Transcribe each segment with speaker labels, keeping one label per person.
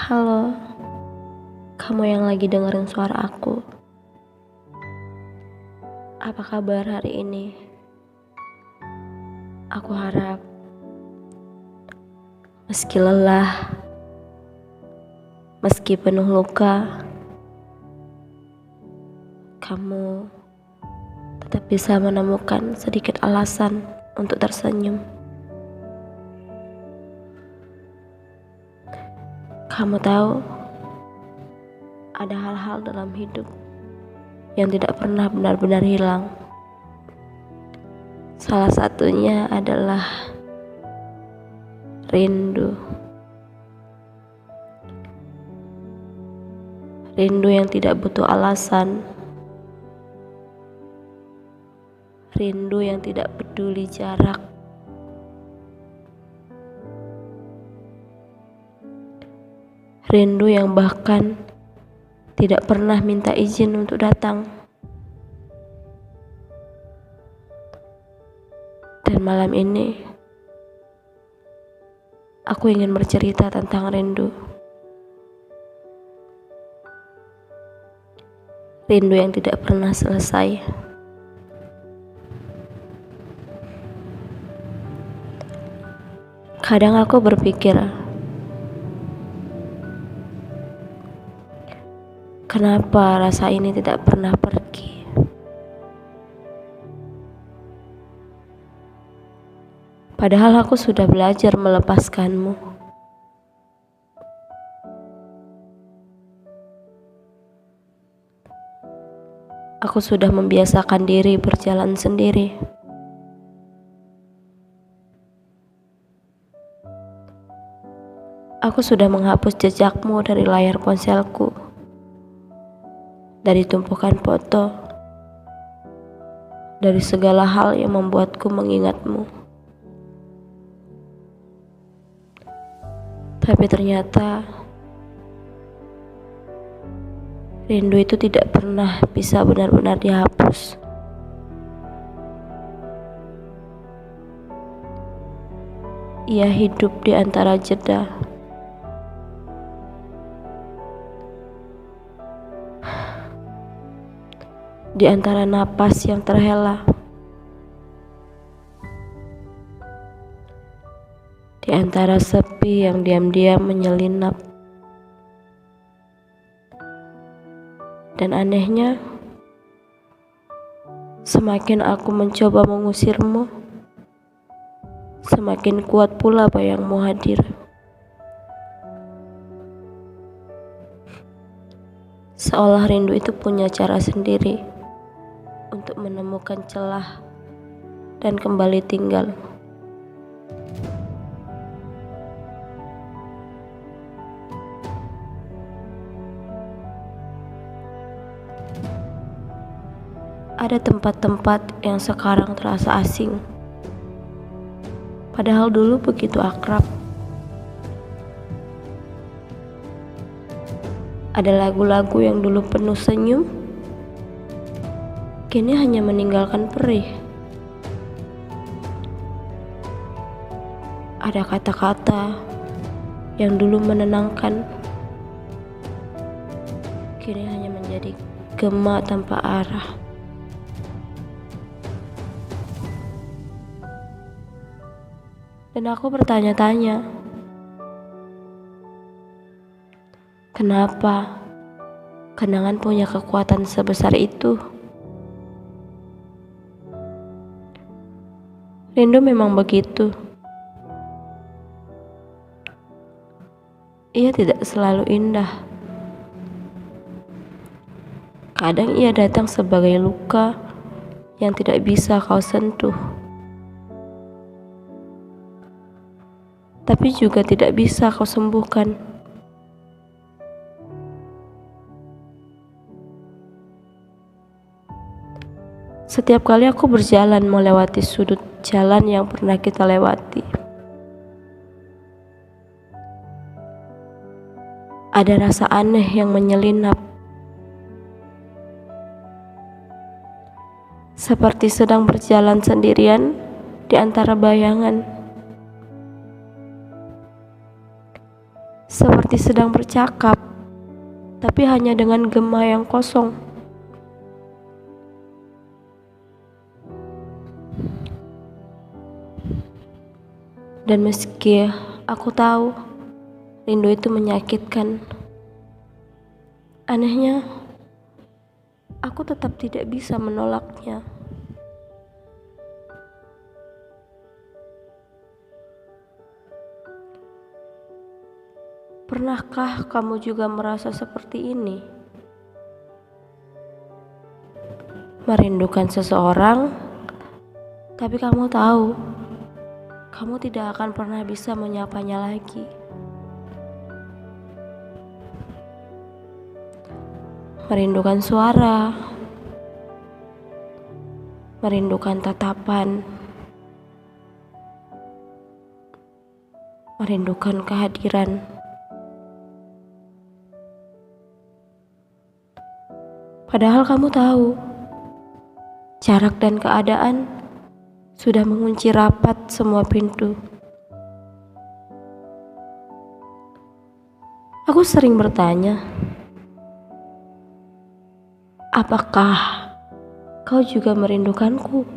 Speaker 1: Halo, kamu yang lagi dengerin suara aku. Apa kabar hari ini? Aku harap meski lelah, meski penuh luka, kamu tetap bisa menemukan sedikit alasan untuk tersenyum. Kamu tahu, ada hal-hal dalam hidup yang tidak pernah benar-benar hilang. Salah satunya adalah rindu. Rindu yang tidak butuh alasan. Rindu yang tidak peduli jarak. Rindu yang bahkan tidak pernah minta izin untuk datang. Dan malam ini, aku ingin bercerita tentang rindu. Rindu yang tidak pernah selesai. Kadang aku berpikir, kenapa rasa ini tidak pernah pergi? Padahal aku sudah belajar melepaskanmu. Aku sudah membiasakan diri berjalan sendiri. Aku sudah menghapus jejakmu dari layar ponselku, dari tumpukan foto, dari segala hal yang membuatku mengingatmu. Tapi ternyata rindu itu tidak pernah bisa benar-benar dihapus. Ia hidup di antara jeda. Di antara napas yang terhela. Di antara sepi yang diam-diam menyelinap. Dan anehnya, semakin aku mencoba mengusirmu, semakin kuat pula bayangmu hadir. Seolah rindu itu punya cara sendiri untuk menemukan celah dan kembali tinggal. Ada tempat-tempat yang sekarang terasa asing, padahal dulu begitu akrab. Ada lagu-lagu yang dulu penuh senyum, kini hanya meninggalkan perih. Ada kata-kata yang dulu menenangkan, kini hanya menjadi gema tanpa arah. Dan aku bertanya-tanya, kenapa kenangan punya kekuatan sebesar itu? Rindu memang begitu. Ia tidak selalu indah. Kadang ia datang sebagai luka yang tidak bisa kau sentuh. Tapi juga tidak bisa kau sembuhkan. Setiap kali aku berjalan melewati sudut jalan yang pernah kita lewati, ada rasa aneh yang menyelinap, seperti sedang berjalan sendirian di antara bayangan. seperti sedang bercakap, tapi hanya dengan gema yang kosong. Dan meski aku tahu rindu itu menyakitkan, anehnya aku tetap tidak bisa menolaknya. Pernahkah kamu juga merasa seperti ini? Merindukan seseorang, tapi kamu tahu kamu tidak akan pernah bisa menyapanya lagi. Merindukan suara, merindukan tatapan, merindukan kehadiran. Padahal kamu tahu, jarak dan keadaan sudah mengunci rapat semua pintu. Aku sering bertanya, apakah kau juga merindukanku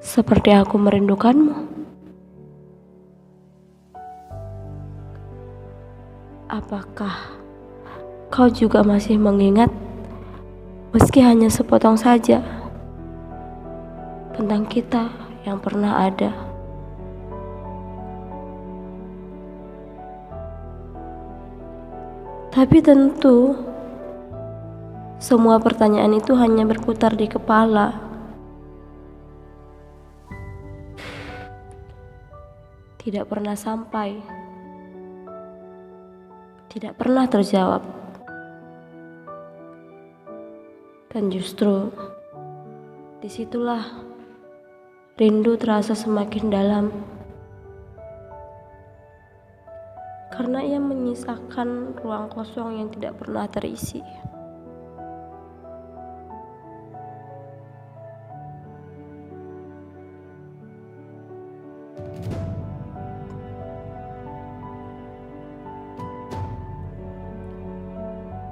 Speaker 1: seperti aku merindukanmu? Apakah kau juga masih mengingat, meski hanya sepotong saja, tentang kita yang pernah ada? Tapi tentu semua pertanyaan itu hanya berputar di kepala. Tidak pernah sampai, tidak pernah terjawab. Dan justru disitulah rindu terasa semakin dalam, karena ia menyisakan ruang kosong yang tidak pernah terisi.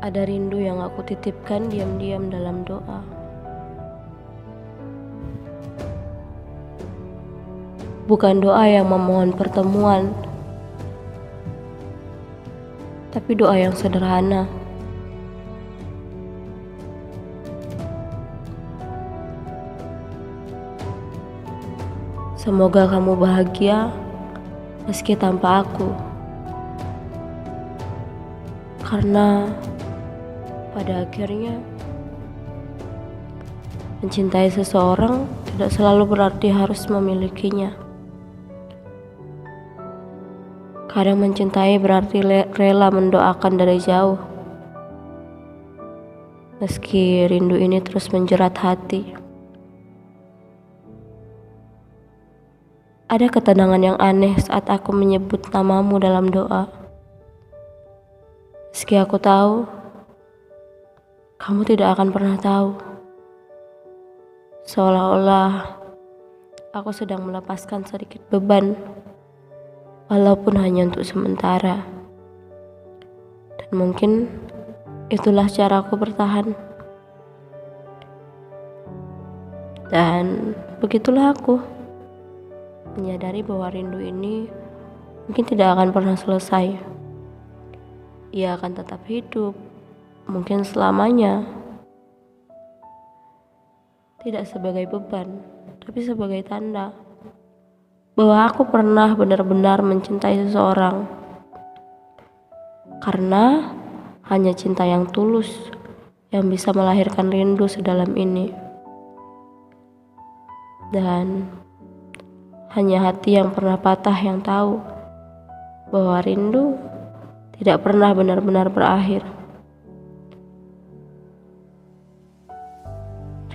Speaker 1: Ada rindu yang aku titipkan diam-diam dalam doa. Bukan doa yang memohon pertemuan, tapi doa yang sederhana. Semoga kamu bahagia meski tanpa aku. Karena pada akhirnya mencintai seseorang tidak selalu berarti harus memilikinya. Kadang mencintai berarti rela mendoakan dari jauh, meski rindu ini terus menjerat hati. Ada ketenangan yang aneh saat aku menyebut namamu dalam doa. Meski aku tahu kamu tidak akan pernah tahu. Seolah-olah aku sedang melepaskan sedikit beban, walaupun hanya untuk sementara. Dan mungkin itulah cara aku bertahan. Dan begitulah aku menyadari bahwa rindu ini mungkin tidak akan pernah selesai. Ia akan tetap hidup, mungkin selamanya. Tidak sebagai beban, tapi sebagai tanda bahwa aku pernah benar-benar mencintai seseorang. Karena hanya cinta yang tulus yang bisa melahirkan rindu sedalam ini. Dan hanya hati yang pernah patah yang tahu bahwa rindu tidak pernah benar-benar berakhir.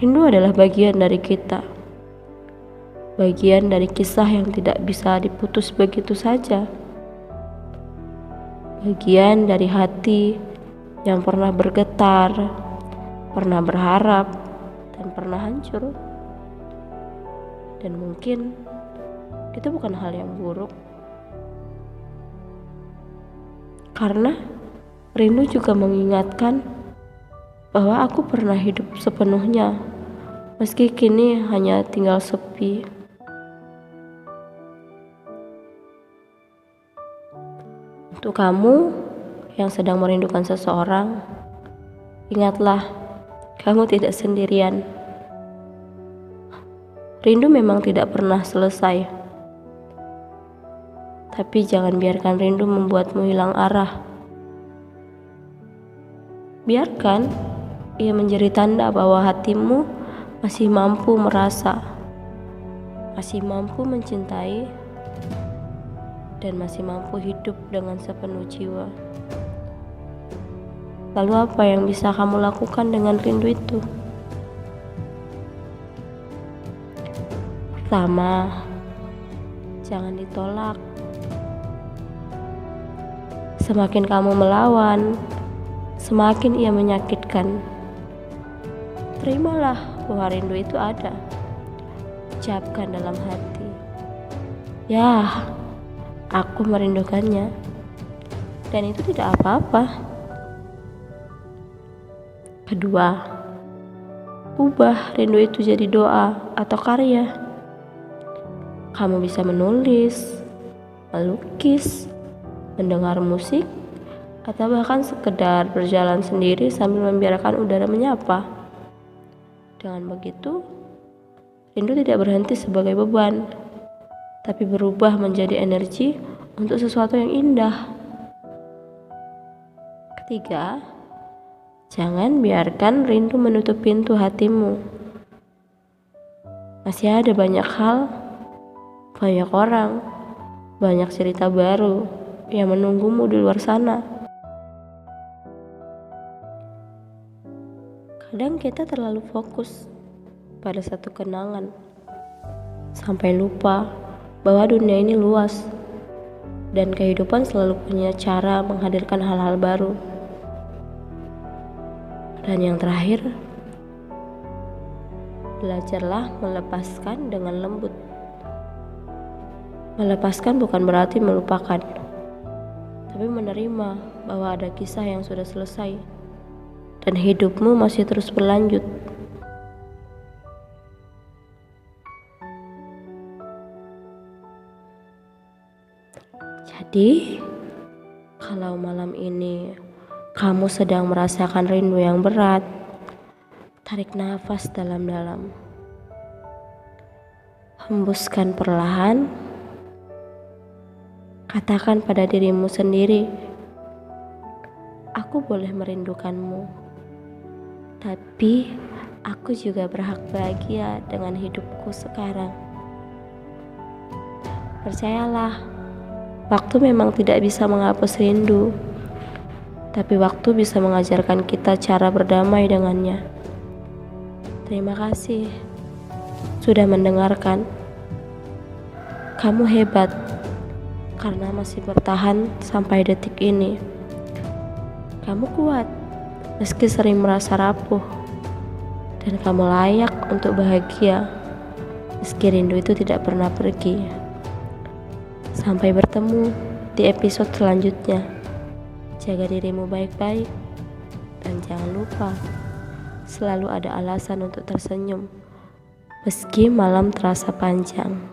Speaker 1: Rindu adalah bagian dari kita, bagian dari kisah yang tidak bisa diputus begitu saja, bagian dari hati yang pernah bergetar, pernah berharap, dan pernah hancur. Dan mungkin itu bukan hal yang buruk, Karena rindu juga mengingatkan bahwa aku pernah hidup sepenuhnya, meski kini hanya tinggal sepi. Untuk kamu yang sedang merindukan seseorang, ingatlah, kamu tidak sendirian. Rindu memang tidak pernah selesai, tapi jangan biarkan rindu membuatmu hilang arah. Biarkan ia menjadi tanda bahwa hatimu masih mampu merasa, masih mampu mencintai, dan masih mampu hidup dengan sepenuh jiwa. Lalu apa yang bisa kamu lakukan dengan rindu itu? Pertama, jangan ditolak. Semakin kamu melawan, semakin ia menyakitkan. Terimalah bahwa rindu itu ada. Ucapkan dalam hati, ya, aku merindukannya. Dan itu tidak apa-apa. Kedua, ubah rindu itu jadi doa atau karya. Kamu bisa menulis, melukis, mendengar musik, atau bahkan sekedar berjalan sendiri sambil membiarkan udara menyapa. Dengan begitu, rindu tidak berhenti sebagai beban, tapi berubah menjadi energi untuk sesuatu yang indah. Ketiga, jangan biarkan rindu menutup pintu hatimu. Masih ada banyak hal, banyak orang, banyak cerita baru yang menunggumu di luar sana. Kadang kita terlalu fokus pada satu kenangan, sampai lupa bahwa dunia ini luas dan kehidupan selalu punya cara menghadirkan hal-hal baru. Dan yang terakhir, belajarlah melepaskan dengan lembut. Melepaskan bukan berarti melupakan, tapi menerima bahwa ada kisah yang sudah selesai dan hidupmu masih terus berlanjut. Jadi, kalau malam ini kamu sedang merasakan rindu yang berat, tarik nafas dalam-dalam. Hembuskan perlahan. Katakan pada dirimu sendiri, aku boleh merindukanmu, tapi aku juga berhak bahagia dengan hidupku sekarang. Percayalah, waktu memang tidak bisa menghapus rindu, tapi waktu bisa mengajarkan kita cara berdamai dengannya. Terima kasih sudah mendengarkan. Kamu hebat karena masih bertahan sampai detik ini. Kamu kuat meski sering merasa rapuh, dan kamu layak untuk bahagia meski rindu itu tidak pernah pergi. Sampai bertemu di episode selanjutnya. Jaga dirimu baik-baik, dan jangan lupa selalu ada alasan untuk tersenyum meski malam terasa panjang.